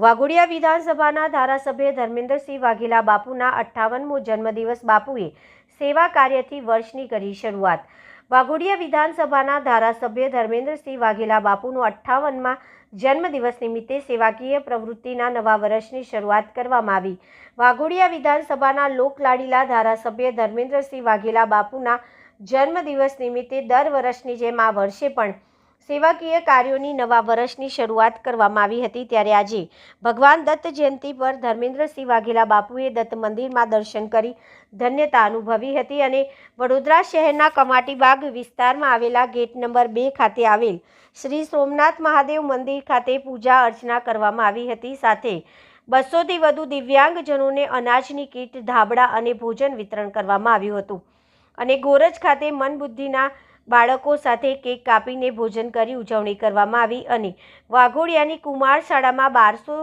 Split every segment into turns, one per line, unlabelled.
વાઘોડિયા વિધાનસભાના ધારાસભ્ય ધર્મેન્દ્રસિંહ વાઘેલા બાપુના 58મો જન્મદિવસ બાપુએ સેવા કાર્યથી વર્ષની કરી શરૂઆત। વાઘોડિયા વિધાનસભાના ધારાસભ્ય ધર્મેન્દ્રસિંહ વાઘેલા બાપુનો 58મા જન્મદિવસ નિમિત્તે સેવાકીય પ્રવૃત્તિના નવા વર્ષની શરૂઆત કરવામાં આવી। વાઘોડિયા વિધાનસભાના લોકલાડીલા ધારાસભ્ય ધર્મેન્દ્રસિંહ વાઘેલા બાપુના જન્મદિવસ નિમિત્તે દર વર્ષની જેમ આ વર્ષે પણ સેવાકીય કાર્યોની નવા વર્ષની શરૂઆત કરવામાં આવી હતી। ત્યારે આજે ભગવાન દત્ત જયંતિ પર ધર્મેન્દ્રસિંહ વાઘેલા બાપુએ દત્ત મંદિરમાં દર્શન કરી ધન્યતા અનુભવી હતી અને વડોદરા શહેરના કમાટીબાગ વિસ્તારમાં આવેલા ગેટ નંબર 2 ખાતે આવેલ શ્રી સોમનાથ મહાદેવ મંદિર ખાતે પૂજા અર્ચના કરવામાં આવી હતી। સાથે 200થી વધુ દિવ્યાંગજનોને અનાજની કીટ, ધાબળા અને ભોજન વિતરણ કરવામાં આવ્યું હતું અને ગોરજ ખાતે મનબુદ્ધિના બાળકો સાથે કેક કાપીને ભોજન કરી ઉજવણી કરવામાં આવી અને વાઘોડિયાની કુમાર શાળામાં 1200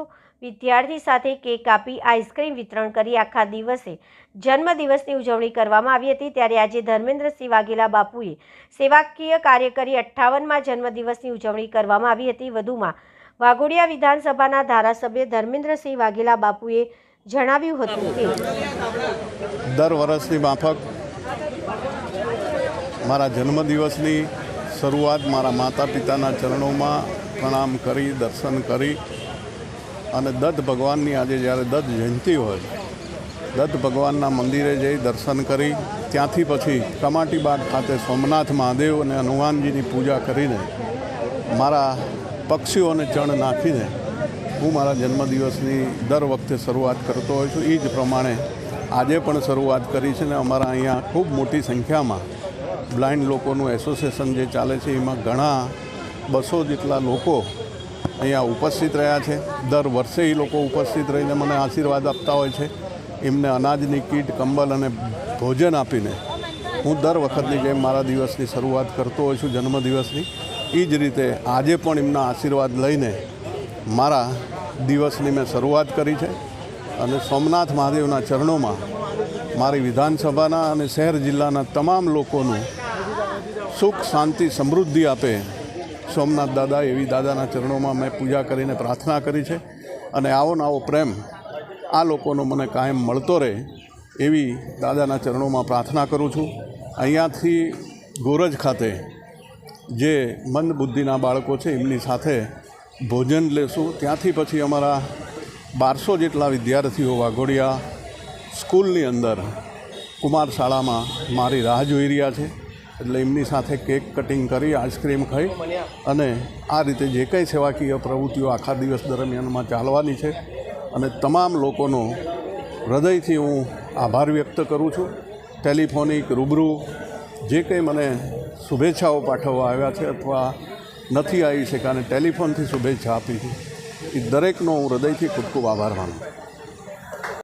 વિદ્યાર્થી સાથે કેક કાપી આઈસ્ક્રીમ વિતરણ કરી આખા દિવસે જન્મદિવસની ઉજવણી કરવામાં આવી હતી। ત્યારે આજે ધર્મેન્દ્રસિંહ વાઘેલા બાપુએ સેવાકીય કાર્ય કરી 58મા જન્મદિવસની ઉજવણી કરવામાં આવી હતી। વધુમાં વાઘોડિયા વિધાનસભાના ધારાસભ્ય ધર્મેન્દ્રસિંહ વાઘેલા બાપુએ જણાવ્યું હતું કે
દર વર્ષની માફક મારા જન્મદિવસની શરૂઆત મારા માતા પિતાના ચરણોમાં પ્રણામ કરી, દર્શન કરી અને દત્ત ભગવાનની આજે જ્યારે દત્ત જયંતિ હોય, દત્ત ભગવાનના મંદિરે જઈ દર્શન કરી ત્યાંથી પછી કમાટીબાગ ખાતે સોમનાથ મહાદેવ અને હનુમાનજીની પૂજા કરીને મારા પક્ષીઓને ચણ નાખીને હું મારા જન્મદિવસની દર વખતે શરૂઆત કરતો હોઉં છું। એ જ પ્રમાણે આજે પણ શરૂઆત કરી છે ને અમારા અહીંયા ખૂબ મોટી સંખ્યામાં બ્લાઇન્ડ લોકોનું એસોસિએશન જે ચાલે છે એમાં ઘણા 200 જેટલા લોકો અહીંયા ઉપસ્થિત રહ્યા છે। દર વર્ષે એ લોકો ઉપસ્થિત રહીને મને આશીર્વાદ આપતા હોય છે। એમને અનાજની કીટ, કંબલ અને ભોજન આપીને હું દર વખતની જેમ મારા દિવસની શરૂઆત કરતો હોઉં છું જન્મદિવસની। એ જ રીતે આજે પણ એમના આશીર્વાદ લઈને મારા દિવસની મેં શરૂઆત કરી છે અને સોમનાથ મહાદેવના ચરણોમાં મારી વિધાનસભાના અને શહેર જિલ્લાના તમામ લોકોનું સુખ, શાંતિ, સમૃદ્ધિ આપે સોમનાથ દાદા એવી દાદાના ચરણોમાં મેં પૂજા કરીને પ્રાર્થના કરી છે અને આવો નવો પ્રેમ આ લોકોનો મને કાયમ મળતો રહે એવી દાદાના ચરણોમાં પ્રાર્થના કરું છું। અહીંયાથી ગોરજ ખાતે જે મંદ બુદ્ધિના બાળકો છે એમની સાથે ભોજન લેશું। ત્યાંથી પછી અમારા 1200 જેટલા વિદ્યાર્થીઓ વાઘોડિયા સ્કૂલની અંદર કુમાર શાળામાં મારી રાહ જોઈ રહ્યા છે, એટલે એમની સાથે કેક કટિંગ કરી, આઈસ્ક્રીમ ખાઈ અને આ રીતે જે કંઈ સેવાકીય પ્રવૃત્તિઓ આખા દિવસ દરમિયાનમાં ચાલવાની છે અને તમામ લોકોનો હૃદયથી હું આભાર વ્યક્ત કરું છું। ટેલિફોનિક, રૂબરૂ જે કંઈ મને શુભેચ્છાઓ પાઠવવા આવ્યા છે અથવા નથી આવી શક્યા અને ટેલિફોનથી શુભેચ્છા આપી છે, એ દરેકનો હું હૃદયથી ખૂબ ખૂબ આભાર માનું છું।